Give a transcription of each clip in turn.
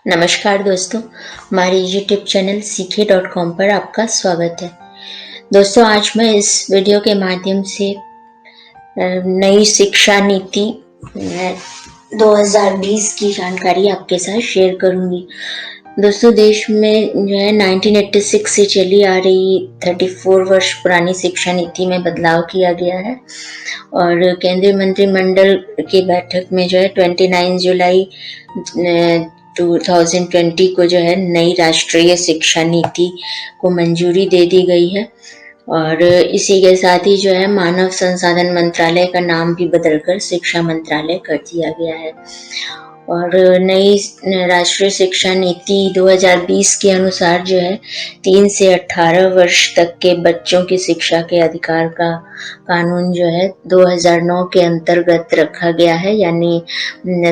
नमस्कार दोस्तों, हमारे यूट्यूब चैनल सीखे.com पर आपका स्वागत है। दोस्तों, आज मैं इस वीडियो के माध्यम से नई शिक्षा नीति 2020 की जानकारी आपके साथ शेयर करूंगी। दोस्तों, देश में जो है 1986 से चली आ रही 34 वर्ष पुरानी शिक्षा नीति में बदलाव किया गया है और केंद्रीय मंत्रिमंडल की बैठक में जो है 29 जुलाई 2020 को जो है नई राष्ट्रीय शिक्षा नीति को मंजूरी दे दी गई है और इसी के साथ ही जो है मानव संसाधन मंत्रालय का नाम भी बदलकर शिक्षा मंत्रालय कर दिया गया है और नई राष्ट्रीय शिक्षा नीति 2020 के अनुसार जो है 3 से 18 वर्ष तक के बच्चों की शिक्षा के अधिकार का कानून जो है 2009 के अंतर्गत रखा गया है। यानी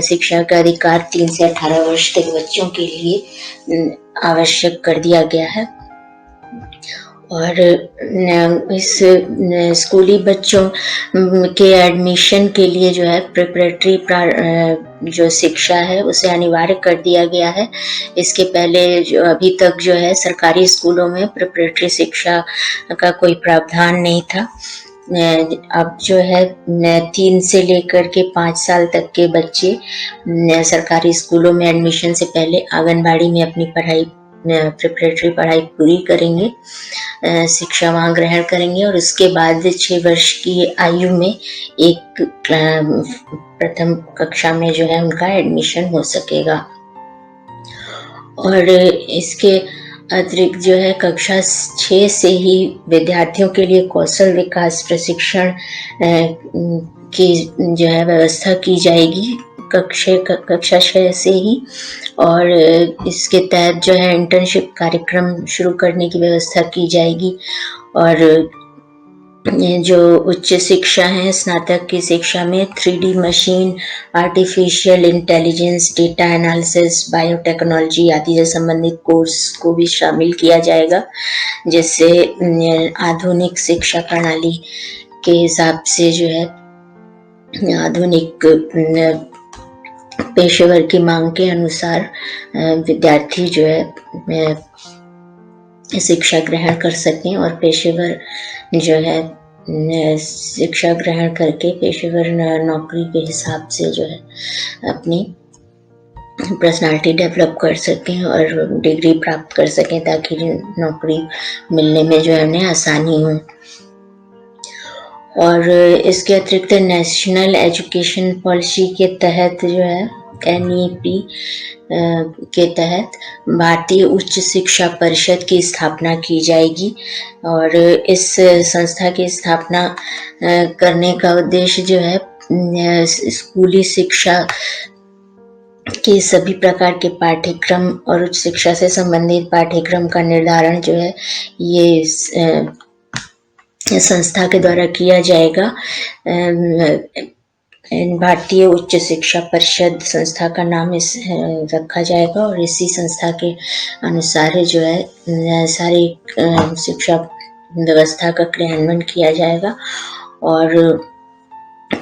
शिक्षा का अधिकार 3 से 18 वर्ष तक बच्चों के लिए आवश्यक कर दिया गया है और इस स्कूली बच्चों के एडमिशन के लिए जो है प्रिपरेटरी जो शिक्षा है उसे अनिवार्य कर दिया गया है। इसके पहले जो अभी तक जो है सरकारी स्कूलों में प्रिपरेटरी शिक्षा का कोई प्रावधान नहीं था। अब जो है 3 से लेकर के 5 साल तक के बच्चे सरकारी स्कूलों में एडमिशन से पहले आंगनबाड़ी में अपनी पढ़ाई प्रिपरेटरी पढ़ाई पूरी करेंगे, शिक्षा वहाँ ग्रहण करेंगे और उसके बाद 6 वर्ष की आयु में एक प्रथम कक्षा में जो है उनका एडमिशन हो सकेगा। और इसके अतिरिक्त जो है कक्षा 6 से ही विद्यार्थियों के लिए कौशल विकास प्रशिक्षण की जो है व्यवस्था की जाएगी कक्षा 6 से ही और इसके तहत जो है इंटर्नशिप कार्यक्रम शुरू करने की व्यवस्था की जाएगी और जो उच्च शिक्षा है स्नातक की शिक्षा में 3D machine, artificial intelligence, data analysis, biotechnology आदि से संबंधित कोर्स को भी शामिल किया जाएगा, जिससे आधुनिक शिक्षा प्रणाली के हिसाब से जो है आधुनिक पेशेवर की मांग के अनुसार विद्यार्थी जो है शिक्षा ग्रहण कर सकें और पेशेवर जो है शिक्षा ग्रहण करके पेशेवर नौकरी के हिसाब से जो है अपनी पर्सनालिटी डेवलप कर सकें और डिग्री प्राप्त कर सकें ताकि नौकरी मिलने में जो है उन्हें आसानी हो। और इसके अतिरिक्त नेशनल एजुकेशन पॉलिसी के तहत जो है NEP के तहत भारतीय उच्च शिक्षा परिषद की स्थापना की जाएगी और इस संस्था की स्थापना करने का उद्देश्य जो है स्कूली शिक्षा के सभी प्रकार के पाठ्यक्रम और उच्च शिक्षा से संबंधित पाठ्यक्रम का निर्धारण जो है ये संस्था के द्वारा किया जाएगा। भारतीय उच्च शिक्षा परिषद संस्था का नाम इस रखा जाएगा और इसी संस्था के अनुसार जो है सारी शिक्षा व्यवस्था का क्रियान्वयन किया जाएगा और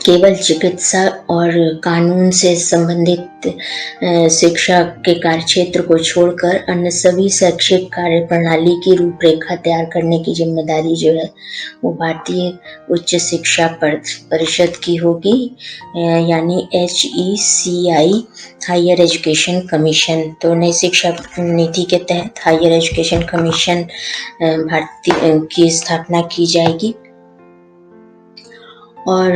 केवल चिकित्सा और कानून से संबंधित शिक्षा के कार्यक्षेत्र को छोड़कर अन्य सभी शैक्षिक कार्य प्रणाली की रूपरेखा तैयार करने की जिम्मेदारी जो है वो भारतीय उच्च शिक्षा परिषद की होगी, यानी HECI हायर एजुकेशन कमीशन। तो नई शिक्षा नीति के तहत हायर एजुकेशन कमीशन भारतीय की स्थापना की जाएगी और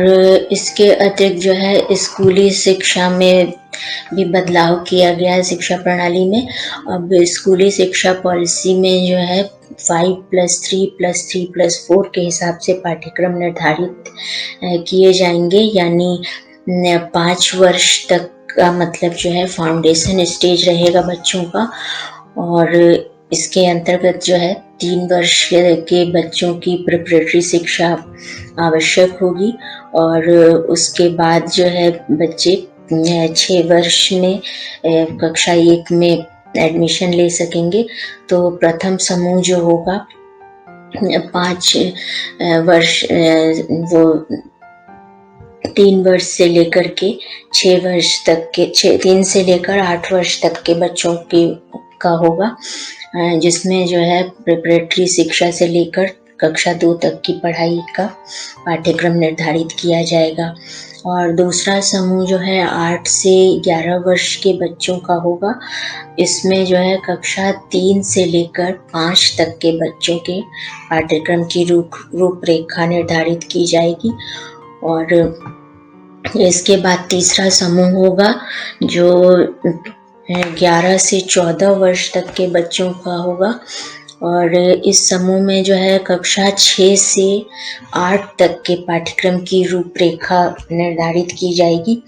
इसके अतिरिक्त जो है स्कूली शिक्षा में भी बदलाव किया गया है। शिक्षा प्रणाली में अब स्कूली शिक्षा पॉलिसी में जो है 5+3+3+4 के हिसाब से पाठ्यक्रम निर्धारित किए जाएंगे, यानी 5 वर्ष तक का मतलब जो है फाउंडेशन स्टेज रहेगा बच्चों का और इसके अंतर्गत जो है 3 वर्ष के बच्चों की प्रिपरेटरी शिक्षा आवश्यक होगी और उसके बाद जो है बच्चे 6 वर्ष में कक्षा 1 में एडमिशन ले सकेंगे। तो प्रथम समूह जो होगा 5 वर्ष वो 3 वर्ष से लेकर के 6 वर्ष तक के 3 से लेकर 8 वर्ष तक के बच्चों के का होगा, जिसमें जो है प्रिपरेटरी शिक्षा से लेकर कक्षा 2 तक की पढ़ाई का पाठ्यक्रम निर्धारित किया जाएगा। और दूसरा समूह जो है 8 से 11 वर्ष के बच्चों का होगा। इसमें जो है कक्षा 3 से लेकर 5 तक के बच्चों के पाठ्यक्रम की रूपरेखा निर्धारित की जाएगी। और इसके बाद तीसरा समूह होगा जो 11 से 14 वर्ष तक के बच्चों का होगा। और इस समूह में जो है कक्षा 6 से 8 तक के पाठ्यक्रम की रूपरेखा निर्धारित की जाएगी।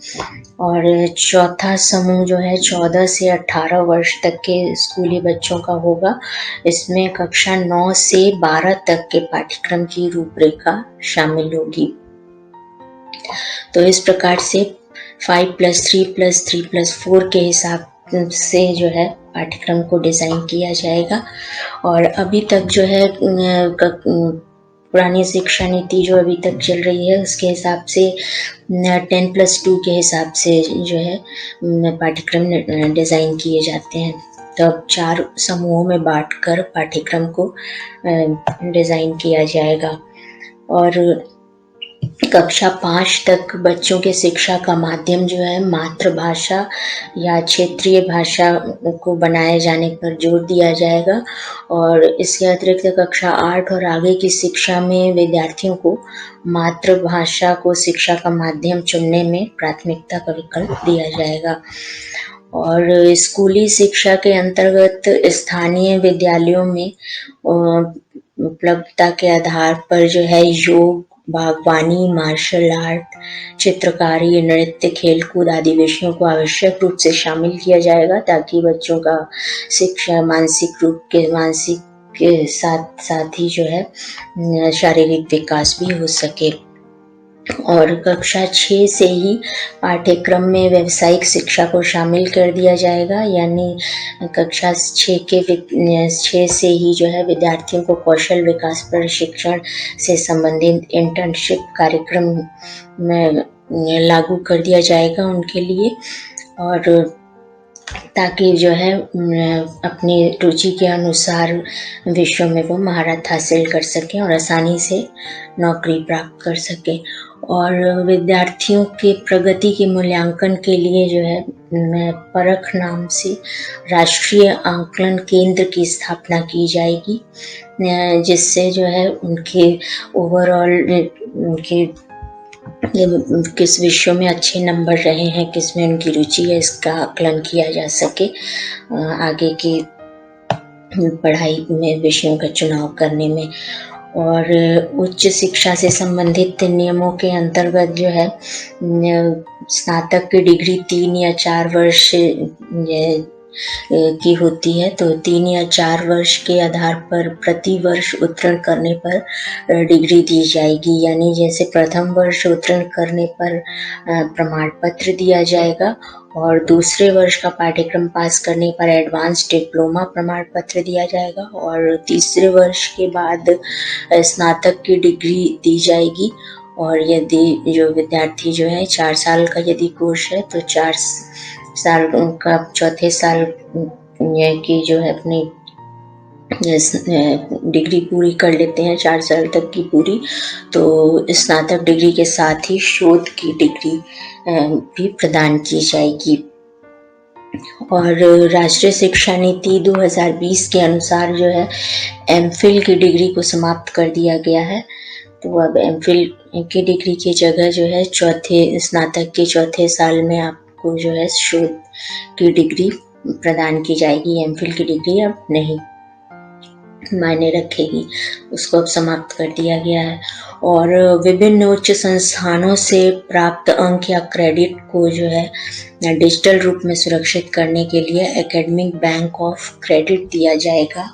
और चौथा समूह जो है 14 से 18 वर्ष तक के स्कूली बच्चों का होगा। इसमें कक्षा 9 से 12 तक के पाठ्यक्रम की रूपरेखा शामिल होगी। तो इस प्रकार से 5+3+3+4 के हिसाब से जो है पाठ्यक्रम को डिज़ाइन किया जाएगा। और अभी तक जो है पुरानी शिक्षा नीति जो अभी तक चल रही है उसके हिसाब से 10+2 के हिसाब से जो है पाठ्यक्रम डिज़ाइन किए जाते हैं। तो अब 4 समूहों में बांटकर पाठ्यक्रम को डिज़ाइन किया जाएगा। और कक्षा 5 तक बच्चों के शिक्षा का माध्यम जो है मातृभाषा या क्षेत्रीय भाषा को बनाए जाने पर जोर दिया जाएगा। और इसके अतिरिक्त कक्षा 8 और आगे की शिक्षा में विद्यार्थियों को मातृभाषा को शिक्षा का माध्यम चुनने में प्राथमिकता का विकल्प दिया जाएगा। और स्कूली शिक्षा के अंतर्गत स्थानीय विद्यालयों में उपलब्धता के आधार पर जो है योग, बागवानी, मार्शल आर्ट, चित्रकारी, नृत्य, खेलकूद आदि विषयों को आवश्यक रूप से शामिल किया जाएगा ताकि बच्चों का शिक्षा मानसिक के साथ साथ ही जो है शारीरिक विकास भी हो सके। और कक्षा 6 से ही पाठ्यक्रम में व्यावसायिक शिक्षा को शामिल कर दिया जाएगा, यानी कक्षा 6 से ही जो है विद्यार्थियों को कौशल विकास प्रशिक्षण से संबंधित इंटर्नशिप कार्यक्रम में लागू कर दिया जाएगा उनके लिए। और ताकि जो है अपनी रुचि के अनुसार विषयों में वो महारत हासिल कर सकें और आसानी से नौकरी प्राप्त कर सकें। और विद्यार्थियों के प्रगति के मूल्यांकन के लिए जो है परख नाम से राष्ट्रीय आंकलन केंद्र की स्थापना की जाएगी, जिससे जो है उनके ओवरऑल उनके किस विषयों में अच्छे नंबर रहे हैं, किस में उनकी रुचि है, इसका आकलन किया जा सके आगे की पढ़ाई में विषयों का चुनाव करने में। और उच्च शिक्षा से संबंधित नियमों के अंतर्गत जो है स्नातक की डिग्री 3 या 4 वर्ष की होती है। तो 3 या 4 वर्ष के आधार पर प्रति वर्ष उत्तीर्ण करने पर डिग्री दी जाएगी, यानी जैसे प्रथम वर्ष उत्तीर्ण करने पर प्रमाण पत्र दिया जाएगा और दूसरे वर्ष का पाठ्यक्रम पास करने पर एडवांस डिप्लोमा प्रमाण पत्र दिया जाएगा और तीसरे वर्ष के बाद स्नातक की डिग्री दी जाएगी। और यदि जो विद्यार्थी जो है 4 साल का यदि कोर्स है तो 4 साल का चौथे साल की जो है अपनी डिग्री पूरी कर लेते हैं 4 साल तक की पूरी, तो स्नातक डिग्री के साथ ही शोध की डिग्री भी प्रदान की जाएगी। और राष्ट्रीय शिक्षा नीति 2020 के अनुसार जो है एमफिल की डिग्री को समाप्त कर दिया गया है। तो अब एमफिल की डिग्री की जगह जो है स्नातक के चौथे साल में आपको जो है शोध की डिग्री प्रदान की जाएगी। एमफिल की डिग्री अब नहीं मायने रखेगी, उसको अब समाप्त कर दिया गया है। और विभिन्न उच्च संस्थानों से प्राप्त अंक या क्रेडिट को जो है डिजिटल रूप में सुरक्षित करने के लिए एकेडमिक बैंक ऑफ क्रेडिट दिया जाएगा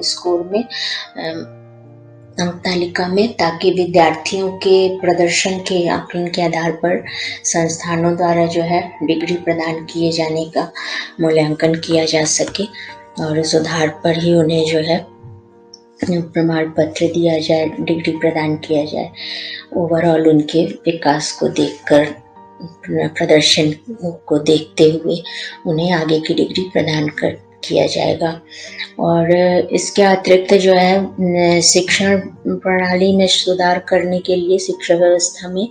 स्कोर में, अंक तालिका में, ताकि विद्यार्थियों के प्रदर्शन के आकलन के आधार पर संस्थानों द्वारा जो है डिग्री प्रदान किए जाने का मूल्यांकन किया जा सके और सुधार पर ही उन्हें जो है प्रमाण पत्र दिया जाए, डिग्री प्रदान किया जाए। ओवरऑल उनके विकास को देखकर, प्रदर्शन को देखते हुए उन्हें आगे की डिग्री प्रदान कर किया जाएगा। और इसके अतिरिक्त जो है शिक्षण प्रणाली में सुधार करने के लिए शिक्षा व्यवस्था में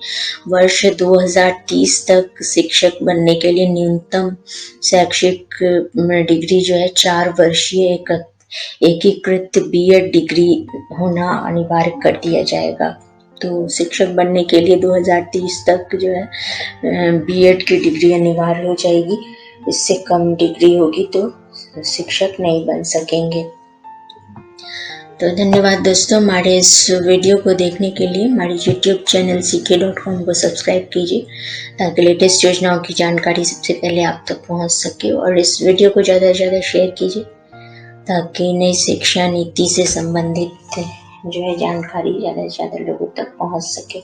वर्ष 2030 तक शिक्षक बनने के लिए न्यूनतम शैक्षिक डिग्री जो है 4 वर्षीय एकीकृत बीएड डिग्री होना अनिवार्य कर दिया जाएगा। तो शिक्षक बनने के लिए 2030 तक जो है बीएड की डिग्री अनिवार्य हो जाएगी। इससे कम डिग्री होगी तो शिक्षक नहीं बन सकेंगे। तो धन्यवाद दोस्तों, हमारे इस वीडियो को देखने के लिए। हमारे YouTube चैनल ck.com को सब्सक्राइब कीजिए ताकि लेटेस्ट योजनाओं की जानकारी सबसे पहले आप तक पहुंच सके, और इस वीडियो को ज़्यादा से ज़्यादा शेयर कीजिए ताकि नई शिक्षा नीति से संबंधित जो है जानकारी ज़्यादा से ज़्यादा लोगों तक पहुंच सके।